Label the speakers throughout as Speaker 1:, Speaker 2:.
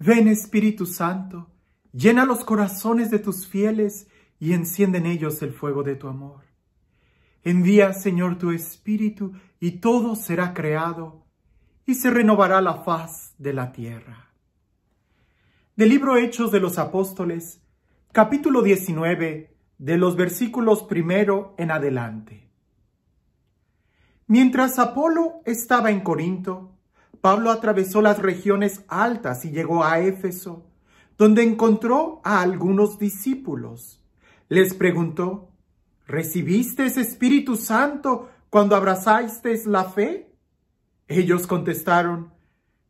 Speaker 1: Ven, Espíritu Santo, llena los corazones de tus fieles y enciende en ellos el fuego de tu amor. Envía, Señor, tu Espíritu y todo será creado y se renovará la faz de la tierra. Del libro Hechos de los Apóstoles, capítulo 19, de los versículos 1 en adelante. Mientras Apolo estaba en Corinto, Pablo atravesó las regiones altas y llegó a Éfeso, donde encontró a algunos discípulos. Les preguntó: ¿Recibisteis Espíritu Santo cuando abrazasteis la fe? Ellos contestaron: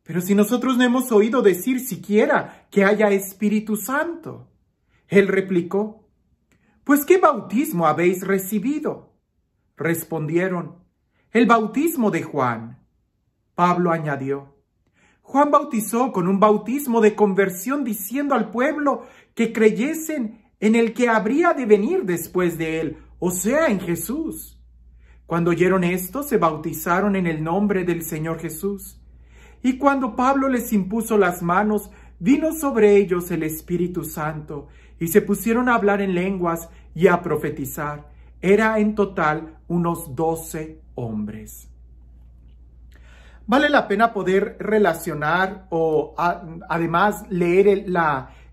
Speaker 1: pero si nosotros no hemos oído decir siquiera que haya Espíritu Santo. Él replicó: pues ¿qué bautismo habéis recibido? Respondieron: el bautismo de Juan. Pablo añadió: Juan bautizó con un bautismo de conversión, diciendo al pueblo que creyesen en el que habría de venir después de él, o sea, en Jesús. Cuando oyeron esto, se bautizaron en el nombre del Señor Jesús. Y cuando Pablo les impuso las manos, vino sobre ellos el Espíritu Santo, y se pusieron a hablar en lenguas y a profetizar. Era en total unos 12 hombres. Vale la pena poder relacionar o además leer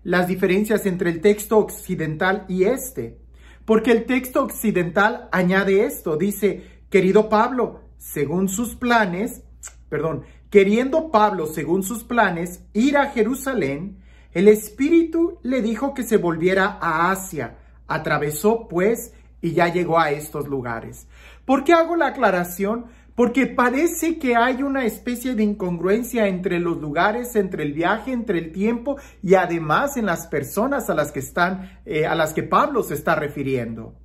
Speaker 1: las diferencias entre el texto occidental y este. Porque el texto occidental añade esto, dice: queriendo Pablo, según sus planes, ir a Jerusalén, el Espíritu le dijo que se volviera a Asia. Atravesó, pues, y ya llegó a estos lugares. ¿Por qué hago la aclaración? Porque parece que hay una especie de incongruencia entre los lugares, entre el viaje, entre el tiempo y además en las personas a las que Pablo se está refiriendo.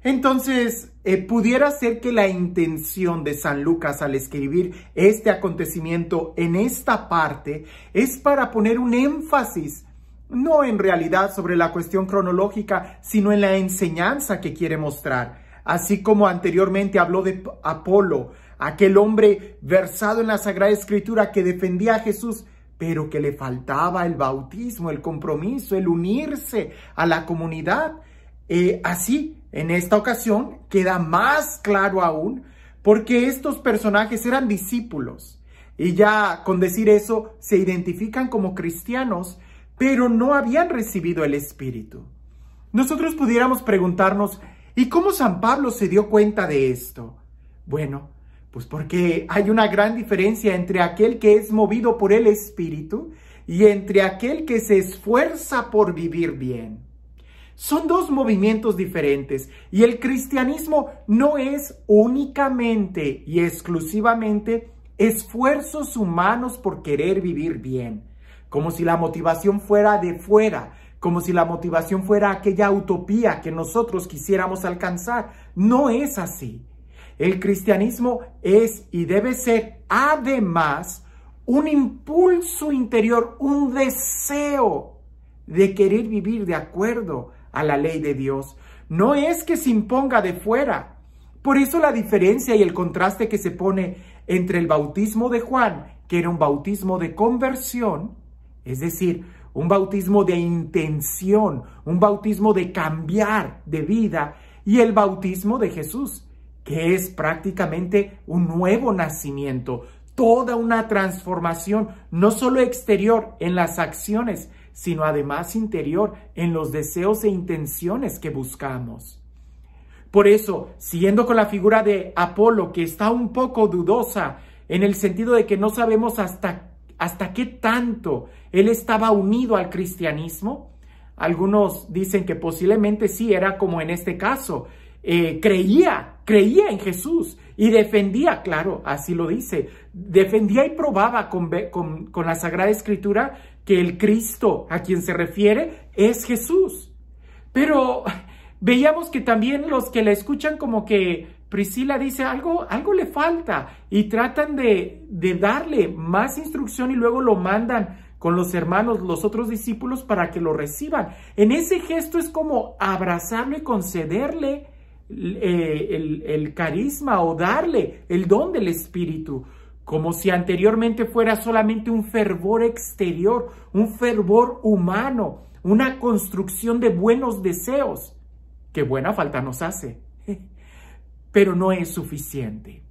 Speaker 1: Entonces, pudiera ser que la intención de San Lucas al escribir este acontecimiento en esta parte es para poner un énfasis, no en realidad sobre la cuestión cronológica, sino en la enseñanza que quiere mostrar. Así como anteriormente habló de Apolo, aquel hombre versado en la Sagrada Escritura que defendía a Jesús, pero que le faltaba el bautismo, el compromiso, el unirse a la comunidad. Así, en esta ocasión, queda más claro aún, porque estos personajes eran discípulos. Y ya con decir eso, se identifican como cristianos, pero no habían recibido el Espíritu. Nosotros pudiéramos preguntarnos: ¿y cómo San Pablo se dio cuenta de esto? Bueno, pues porque hay una gran diferencia entre aquel que es movido por el Espíritu y entre aquel que se esfuerza por vivir bien. Son dos movimientos diferentes y el cristianismo no es únicamente y exclusivamente esfuerzos humanos por querer vivir bien, como si la motivación fuera de fuera, como si la motivación fuera aquella utopía que nosotros quisiéramos alcanzar. No es así. El cristianismo es y debe ser además un impulso interior, un deseo de querer vivir de acuerdo a la ley de Dios. No es que se imponga de fuera. Por eso la diferencia y el contraste que se pone entre el bautismo de Juan, que era un bautismo de conversión, es decir, un bautismo de intención, un bautismo de cambiar de vida, y el bautismo de Jesús, que es prácticamente un nuevo nacimiento, toda una transformación, no solo exterior en las acciones, sino además interior en los deseos e intenciones que buscamos. Por eso, siguiendo con la figura de Apolo, que está un poco dudosa, en el sentido de que no sabemos hasta qué tanto él estaba unido al cristianismo. Algunos dicen que posiblemente sí, era como en este caso, creía en Jesús y defendía, claro, así lo dice, defendía y probaba con la Sagrada Escritura que el Cristo a quien se refiere es Jesús. Pero veíamos que también los que la escuchan, como que Priscila dice algo le falta, y tratan de darle más instrucción y luego lo mandan con los hermanos, los otros discípulos, para que lo reciban. En ese gesto es como abrazarlo y concederle el carisma o darle el don del Espíritu, como si anteriormente fuera solamente un fervor exterior, un fervor humano, una construcción de buenos deseos, que buena falta nos hace, pero no es suficiente.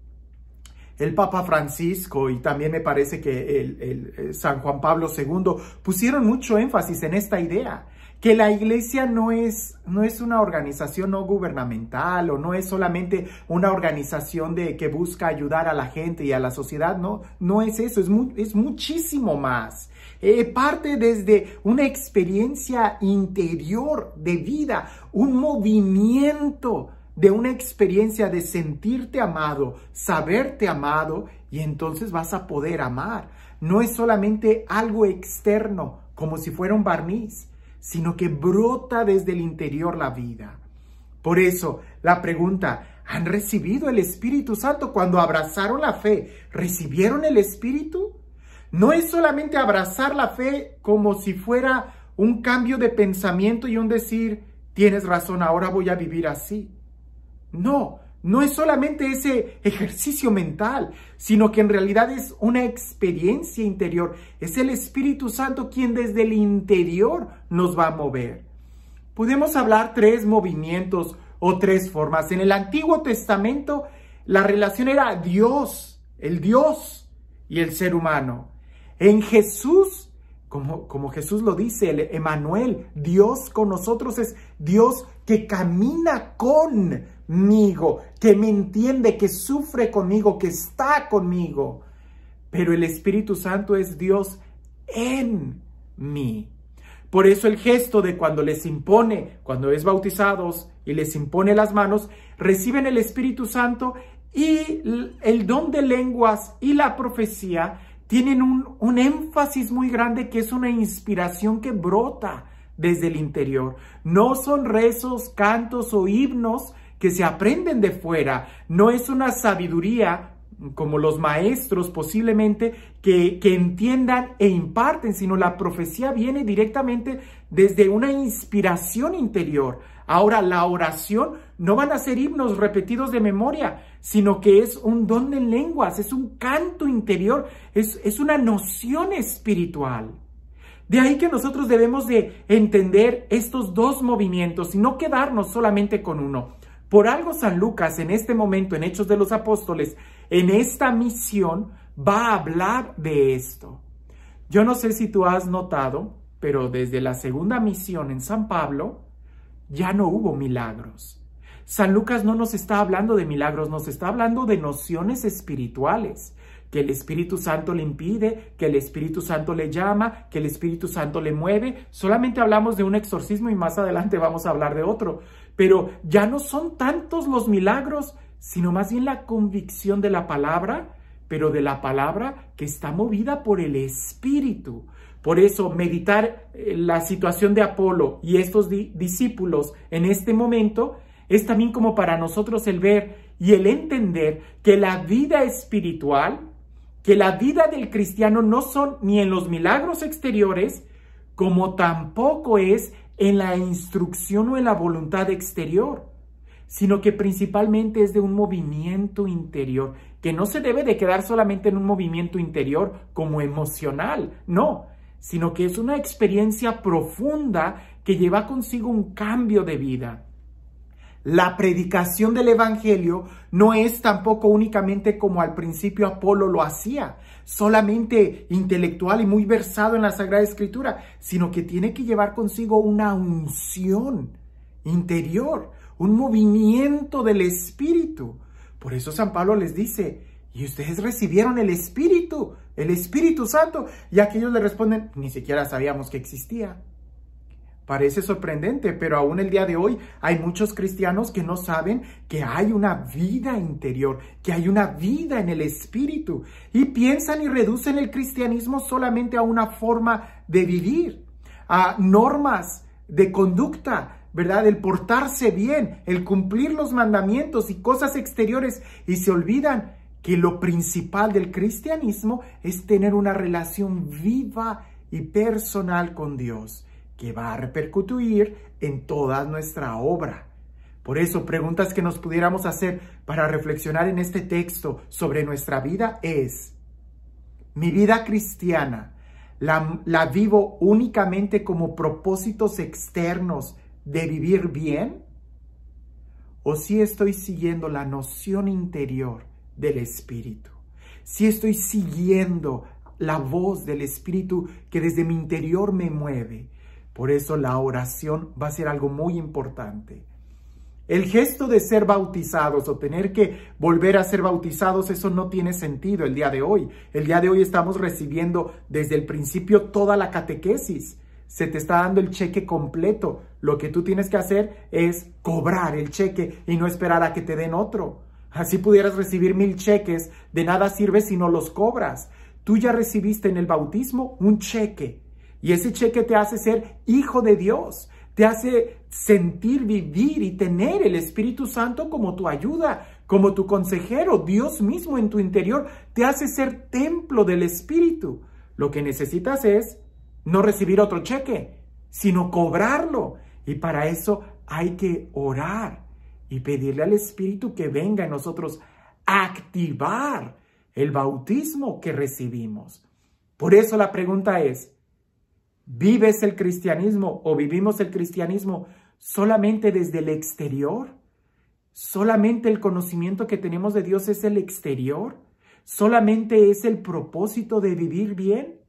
Speaker 1: El Papa Francisco y también me parece que el San Juan Pablo II pusieron mucho énfasis en esta idea, que la iglesia no es una organización no gubernamental o no es solamente una organización que busca ayudar a la gente y a la sociedad, no es eso, es muchísimo más. Parte desde una experiencia interior de vida, un movimiento de una experiencia de sentirte amado, saberte amado, y entonces vas a poder amar. No es solamente algo externo, como si fuera un barniz, sino que brota desde el interior la vida. Por eso, la pregunta, ¿han recibido el Espíritu Santo cuando abrazaron la fe? ¿Recibieron el Espíritu? No es solamente abrazar la fe como si fuera un cambio de pensamiento y un decir, tienes razón, ahora voy a vivir así. No es solamente ese ejercicio mental, sino que en realidad es una experiencia interior. Es el Espíritu Santo quien desde el interior nos va a mover. Podemos hablar 3 movimientos o 3 formas. En el Antiguo Testamento, la relación era Dios, el Dios y el ser humano. En Jesús, como Jesús lo dice, el Emmanuel, Dios con nosotros es Dios que camina conmigo, que me entiende, que sufre conmigo, que está conmigo. Pero el Espíritu Santo es Dios en mí. Por eso el gesto de cuando es bautizados y les impone las manos, reciben el Espíritu Santo y el don de lenguas y la profecía tienen un énfasis muy grande que es una inspiración que brota desde el interior. No son rezos, cantos o himnos que se aprenden de fuera. No es una sabiduría como los maestros posiblemente que entiendan e imparten, sino la profecía viene directamente desde una inspiración interior. Ahora, la oración no van a ser himnos repetidos de memoria, sino que es un don de lenguas, es un canto interior, es una noción espiritual. De ahí que nosotros debemos de entender estos 2 movimientos y no quedarnos solamente con uno. Por algo San Lucas en este momento, en Hechos de los Apóstoles, en esta misión, va a hablar de esto. Yo no sé si tú has notado, pero desde la segunda misión en San Pablo, ya no hubo milagros. San Lucas no nos está hablando de milagros, nos está hablando de nociones espirituales, que el Espíritu Santo le impide, que el Espíritu Santo le llama, que el Espíritu Santo le mueve. Solamente hablamos de un exorcismo y más adelante vamos a hablar de otro. Pero ya no son tantos los milagros, sino más bien la convicción de la palabra, pero de la palabra que está movida por el Espíritu. Por eso, meditar la situación de Apolo y estos discípulos en este momento es también como para nosotros el ver y el entender que la vida espiritual, que la vida del cristiano no son ni en los milagros exteriores, como tampoco es en la instrucción o en la voluntad exterior, sino que principalmente es de un movimiento interior, que no se debe de quedar solamente en un movimiento interior como emocional, no, sino que es una experiencia profunda que lleva consigo un cambio de vida. La predicación del Evangelio no es tampoco únicamente como al principio Apolo lo hacía, solamente intelectual y muy versado en la Sagrada Escritura, sino que tiene que llevar consigo una unción interior, un movimiento del Espíritu. Por eso San Pablo les dice, y ustedes recibieron el Espíritu Santo, y aquellos le responden, ni siquiera sabíamos que existía. Parece sorprendente, pero aún el día de hoy hay muchos cristianos que no saben que hay una vida interior, que hay una vida en el Espíritu, y piensan y reducen el cristianismo solamente a una forma de vivir, a normas de conducta, ¿verdad? El portarse bien, el cumplir los mandamientos y cosas exteriores, y se olvidan que lo principal del cristianismo es tener una relación viva y personal con Dios, que va a repercutir en toda nuestra obra. Por eso, preguntas que nos pudiéramos hacer para reflexionar en este texto sobre nuestra vida es: mi vida cristiana la vivo únicamente como propósitos externos de vivir bien? ¿O si estoy siguiendo la noción interior del Espíritu? Si estoy siguiendo la voz del Espíritu que desde mi interior me mueve. Por eso la oración va a ser algo muy importante. El gesto de ser bautizados o tener que volver a ser bautizados, eso no tiene sentido el día de hoy. El día de hoy estamos recibiendo desde el principio toda la catequesis. Se te está dando el cheque completo. Lo que tú tienes que hacer es cobrar el cheque y no esperar a que te den otro. Así pudieras recibir 1000 cheques, de nada sirve si no los cobras. Tú ya recibiste en el bautismo un cheque y ese cheque te hace ser hijo de Dios. Te hace sentir, vivir y tener el Espíritu Santo como tu ayuda, como tu consejero. Dios mismo en tu interior te hace ser templo del Espíritu. Lo que necesitas es no recibir otro cheque, sino cobrarlo. Y para eso hay que orar y pedirle al Espíritu que venga en nosotros a activar el bautismo que recibimos. Por eso la pregunta es, ¿vives el cristianismo o vivimos el cristianismo solamente desde el exterior? ¿Solamente el conocimiento que tenemos de Dios es el exterior? ¿Solamente es el propósito de vivir bien?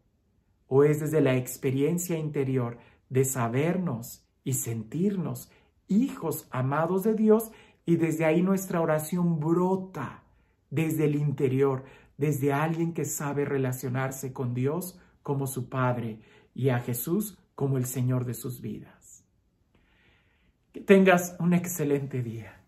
Speaker 1: ¿O es desde la experiencia interior de sabernos y sentirnos hijos amados de Dios y desde ahí nuestra oración brota desde el interior, desde alguien que sabe relacionarse con Dios como su Padre y a Jesús como el Señor de sus vidas? Que tengas un excelente día.